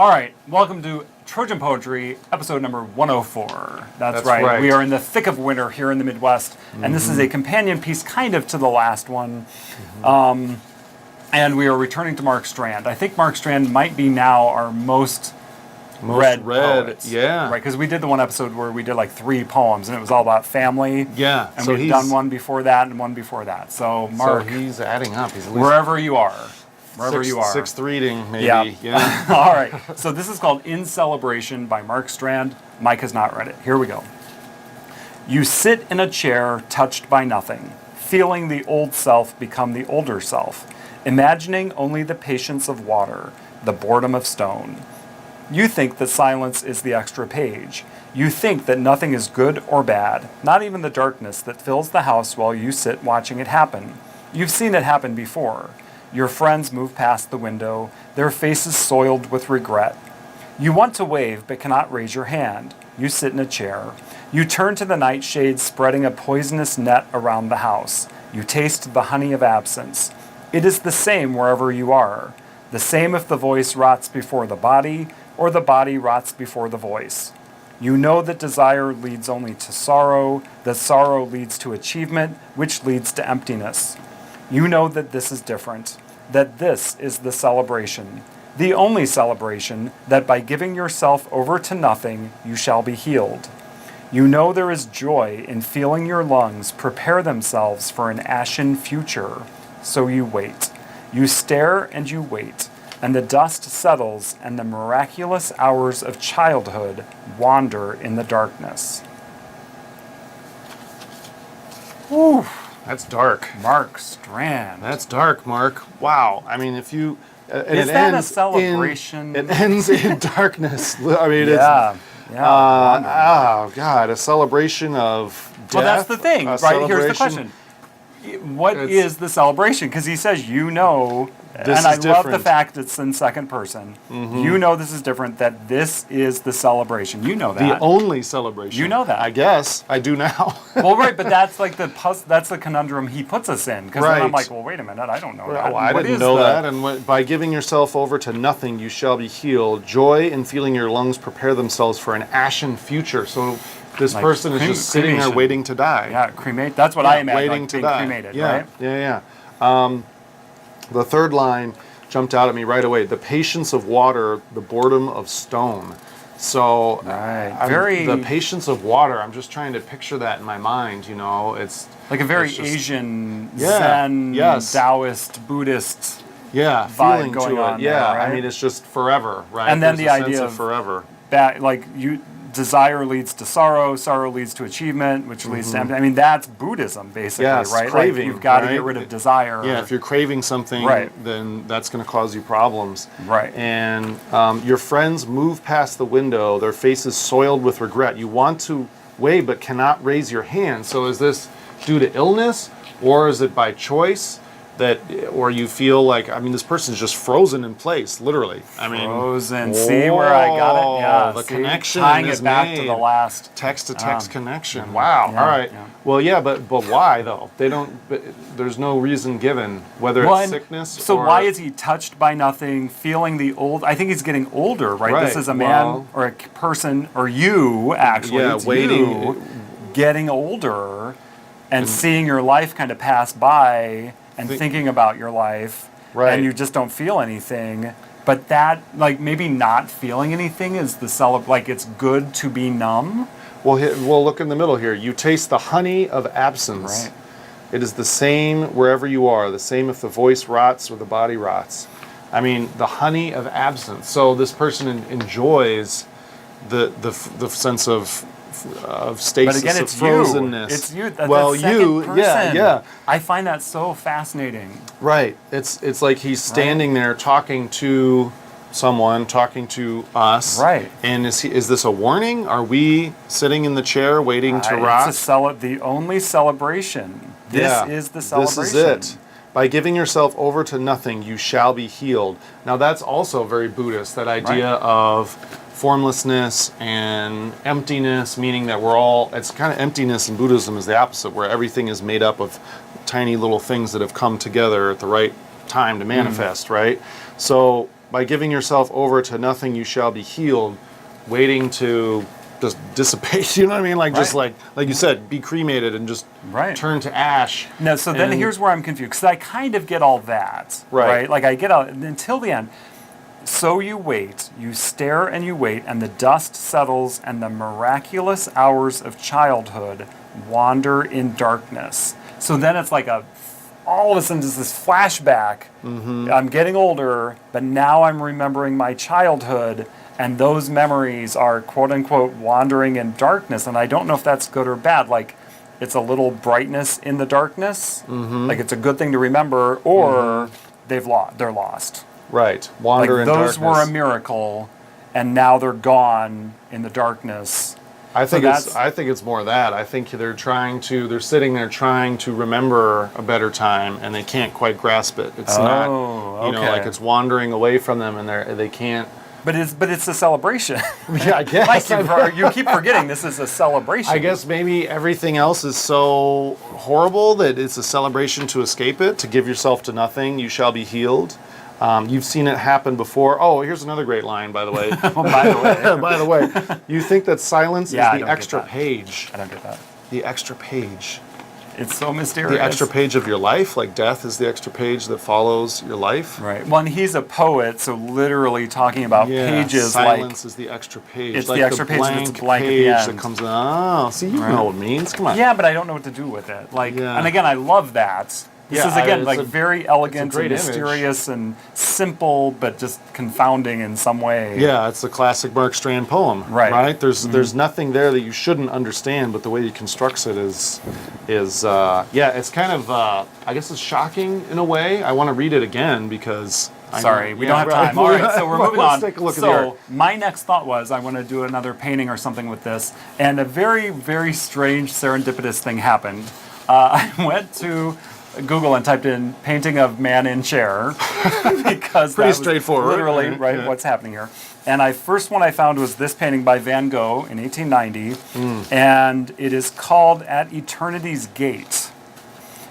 All right, welcome to Trojan Poetry, episode number 104. That's right. We are in the thick of winter here in the Midwest, and this is a companion piece kind of to the last one. And we are returning to Mark Strand. I think Mark Strand might be now our most read poet. Yeah. Right, because we did the one episode where we did like 3 poems, and it was all about family. Yeah. And so we've done one before that and one before that. So, Mark. So he's adding up. He's at least wherever you are. Wherever you are. Sixth reading, maybe. Yeah. All right. So this is called In Celebration by Mark Strand. Mike has not read it. Here we go. You sit in a chair touched by nothing, feeling the old self become the older self, imagining only the patience of water, the boredom of stone. You think that silence is the extra page. You think that nothing is good or bad, not even the darkness that fills the house while you sit watching it happen. You've seen it happen before. Your friends move past the window, their faces soiled with regret. You want to wave but cannot raise your hand. You sit in a chair. You turn to the nightshade spreading a poisonous net around the house. You taste the honey of absence. It is the same wherever you are. The same if the voice rots before the body, or the body rots before the voice. You know that desire leads only to sorrow, that sorrow leads to achievement, which leads to emptiness. You know that this is different, that this is the celebration, the only celebration, that by giving yourself over to nothing, you shall be healed. You know there is joy in feeling your lungs prepare themselves for an ashen future, so you wait. You stare and you wait, and the dust settles, and the miraculous hours of childhood wander in the darkness. Whew. That's dark. Mark Strand. That's dark, Mark. Wow. I mean, if you... Is that a celebration? It ends in darkness. I mean, yeah. Oh, God. A celebration of death. Well, that's the thing, right? Here's the question. What is the celebration? Because he says, you know... This and is I love the different. fact it's in second person. You know this is different, that this is the celebration. You know that. The only celebration. You know that. I guess. I do now. Well, right, but that's like that's the conundrum he puts us in. Because then I'm like, well, wait a minute, I don't know that. Well, I didn't know that. And by giving yourself over to nothing, you shall be healed. Joy in feeling your lungs prepare themselves for an ashen future. So this like person is just sitting there waiting to die. Yeah, cremate. That's what I imagine, waiting like to being die. cremated, Yeah, right? yeah. The third line jumped out at me right away. The patience of water, the boredom of stone. So the patience of water, I'm just trying to picture that in my mind, you know. It's like a very Asian, Zen, Taoist, Buddhist vibe going on. Yeah, there, right? I mean, it's just forever, right? And then the idea of forever. Like desire leads to sorrow, sorrow leads to achievement, which leads to empty. I mean, that's Buddhism, basically, right? Craving, like you've got to get rid of desire. Yeah, if you're craving something, then that's going to cause you problems. Right. And your friends move past the window, their faces soiled with regret. You want to wave but cannot raise your hand. So is this due to illness, or is it by choice? Or you feel like, I mean, this person's just frozen in place, literally. I mean, frozen. See where I got it? Yeah. The connection tying is it back made. to the last text-to-text connection. Wow. Yeah, all right. Yeah. Well, yeah, but why though? They don't. There's no reason given, whether it's sickness. So why is he touched by nothing, feeling the old? I think he's getting older, right? This is a man or a person, or you actually. Yeah, waiting, you, getting older, and seeing your life kind of pass by. And thinking about your life, and you just don't feel anything. But that, like, maybe not feeling anything is like it's good to be numb. Well, look in the middle here. You taste the honey of absence. Right. It is the same wherever you are. The same if the voice rots or the body rots. I mean, the honey of absence. So this person enjoys the sense of stasis, but again, of frozenness. It's you. Well, you, person. Yeah. I find that so fascinating. Right. It's like he's standing there talking to someone, talking to us. Right. And is this a warning? Are we sitting in the chair waiting to rot? It's the only celebration. This is the celebration. This is it. By giving yourself over to nothing, you shall be healed. Now that's also very Buddhist, that idea of formlessness and emptiness, meaning that it's kind of emptiness in Buddhism is the opposite, where everything is made up of tiny little things that have come together at the right time to manifest, right? So by giving yourself over to nothing, you shall be healed, waiting to just dissipate. You know what I mean? Like just like you said, be cremated and just turn to ash. No, so then here's where I'm confused, because I kind of get all that, right? Like I get out until the end. So you wait, you stare and you wait, and the dust settles, and the miraculous hours of childhood wander in darkness. So then it's like all of a sudden, there's this flashback. I'm getting older, but now I'm remembering my childhood, and those memories are quote unquote wandering in darkness. And I don't know if that's good or bad. Like, it's a little brightness in the darkness. Like it's a good thing to remember, or they're lost. Right, wander in darkness. Those were a miracle, and now they're gone in the darkness. I think it's more that. I think they're sitting there trying to remember a better time, and they can't quite grasp it. It's not, like it's wandering away from them, and they can't. But it's a celebration. Yeah, I guess. Like you keep forgetting this is a celebration. I guess maybe everything else is so horrible that it's a celebration to escape it, to give yourself to nothing. You shall be healed. You've seen it happen before. Oh, here's another great line, by the way. By the way, you think that silence is the extra page. I don't get that. The extra page. It's so mysterious. The extra page of your life, like death is the extra page that follows your life. Right. Well, and he's a poet, so literally talking about pages. Silence is the extra page. It's like the extra page that's blank page at the end. that comes in. Oh, see, you know what it means. Come on. Yeah, but I don't know what to do with it. Like, and again, I love that. This is, again, like very elegant and mysterious and simple, but just confounding in some way. Yeah, it's a classic Mark Strand poem. Right? There's nothing there that you shouldn't understand, but the way he constructs it is it's kind of, I guess it's shocking in a way. I want to read it again because... Sorry, we don't have time. All right, so we're moving on. Take a look at the so my next thought was I want to do another painting or something with this, and a very, very strange serendipitous thing happened. I went to Google and typed in painting of man in chair because pretty straightforward. Literally, what's happening here. And first one I found was this painting by Van Gogh in 1890, and it is called At Eternity's Gate.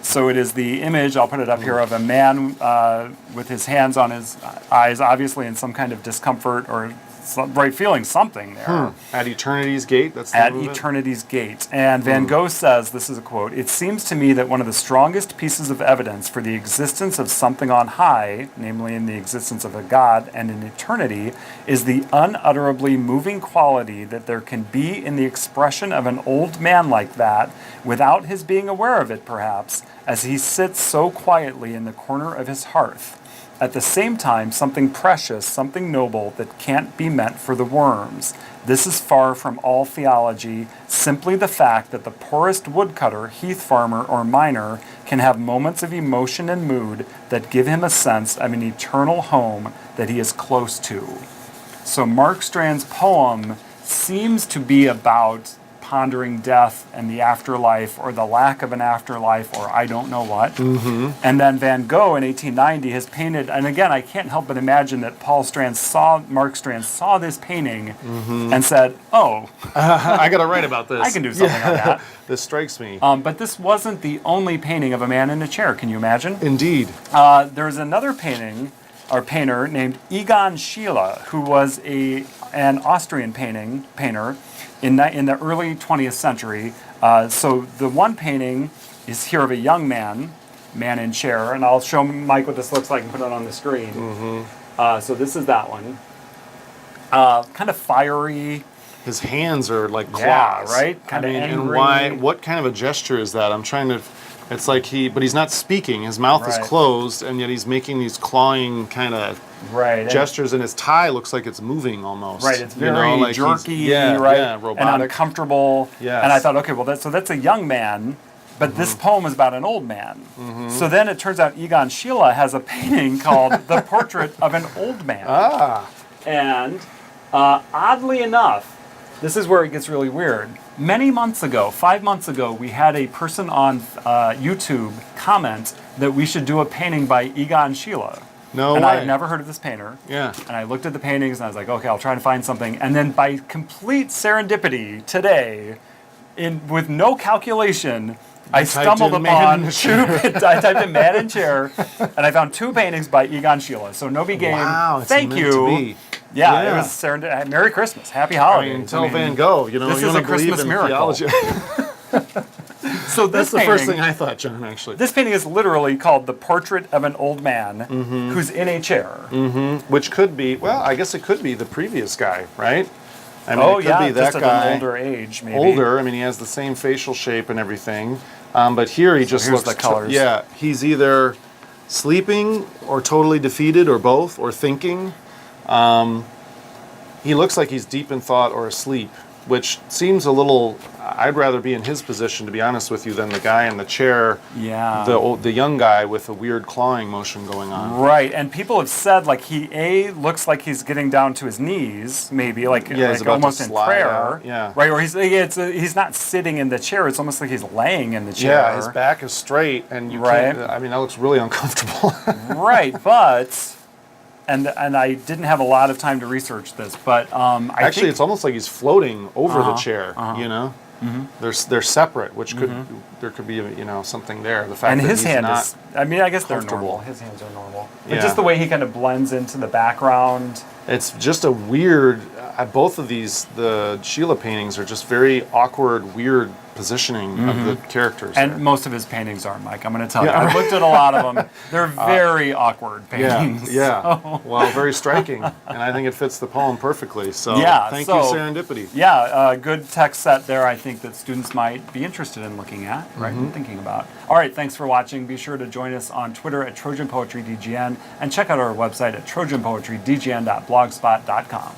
So it is the image, I'll put it up here, of a man with his hands on his eyes, obviously in some kind of discomfort or feeling something there. At Eternity's Gate? That's the At Eternity's Gate. And Van Gogh says, this is a quote, "It seems to me that one of the strongest pieces of evidence for the existence of something on high, namely in the existence of a God and in eternity, is the unutterably moving quality that there can be in the expression of an old man like that, without his being aware of it perhaps, as he sits so quietly in the corner of his hearth. At the same time, something precious, something noble that can't be meant for the worms. This is far from all theology, simply the fact that the poorest woodcutter, heath farmer, or miner can have moments of emotion and mood that give him a sense of an eternal home that he is close to." So Mark Strand's poem seems to be about pondering death and the afterlife, or the lack of an afterlife, or I don't know what. And then Van Gogh in 1890 has painted, and again, I can't help but imagine that Mark Strand saw this painting and said, oh, I got to write about this. I can do something like that. This strikes me. But this wasn't the only painting of a man in a chair. Can you imagine? Indeed. There's another painter named Egon Schiele, who was an Austrian painter in the early 20th century. So the one painting is here of a young man in chair, and I'll show Mike what this looks like and put it on the screen. So this is that one. Kind of fiery. His hands are like claws. Yeah, right? Kind of angry. And what kind of a gesture is that? I'm trying to... It's like but he's not speaking. His mouth is closed, and yet he's making these clawing kind of gestures, and his tie looks like it's moving almost. Right, it's very jerky, robotic. And uncomfortable. Yes. And I thought, okay, well, that's a young man, but this poem is about an old man. So then it turns out Egon Schiele has a painting called The Portrait of an Old Man. And oddly enough, this is where it gets really weird. Many months ago, 5 months ago, we had a person on YouTube comment that we should do a painting by Egon Schiele. No way. And I had never heard of this painter. Yeah. And I looked at the paintings and I was like, okay, I'll try to find something. And then by complete serendipity today, with no calculation, I typed stumbled in man in upon the two. I typed in man in chair, and I found 2 paintings by Egon Schiele. So no big game. Wow, it's Thank meant you. to be. Yeah, Yeah. it was serendipity. Merry Christmas, Happy I Holidays. mean, tell Van Gogh, you know, this you is don't a believe Christmas in miracle. theology. So That's this the painting, first thing I thought, John, actually. This painting is literally called The Portrait of an Old Man Who's in a Chair. Which could be, well, I guess it could be the previous guy, right? I mean, Oh it could yeah, be that just guy. at an older age, maybe. Older, I mean, he has the same facial shape and everything. But here he just here's looks... the colors. Yeah, he's either sleeping or totally defeated or both or thinking. He looks like he's deep in thought or asleep, which seems a little... I'd rather be in his position, to be honest with you, than the guy in the chair, Yeah. the young guy with a weird clawing motion going on. Right, and people have said like he looks like he's getting down to his knees, maybe like, Yeah, he's like about to almost in slide prayer. out, yeah. Right, or he's not sitting in the chair. It's almost like he's laying in the chair. Yeah, his back is straight, and you Right. can't... I mean, that looks really uncomfortable. Right, but and I didn't have a lot of time to research this, but I Actually, think, it's almost like he's floating over the chair, you know? They're separate, which could there could be something there. The fact and that his he's hand not is. I mean, I guess they're comfortable. normal. His hands are normal, but Yeah. just the way he kind of blends into the background. It's just a weird. Both of these, the Schiele paintings, are just very awkward, weird positioning of the characters. And there. most of his paintings are, Mike. I'm going to tell Yeah. you. I've looked at a lot of them. They're very awkward paintings. yeah. Well, very striking, and I think it fits the poem perfectly. So Yeah, thank so- you, Serendipity. Yeah, a good text set there, I think, that students might be interested in looking at, right, and thinking about. All right, thanks for watching. Be sure to join us on Twitter at Trojan Poetry DGN and check out our website at trojanpoetrydgn.blogspot.com.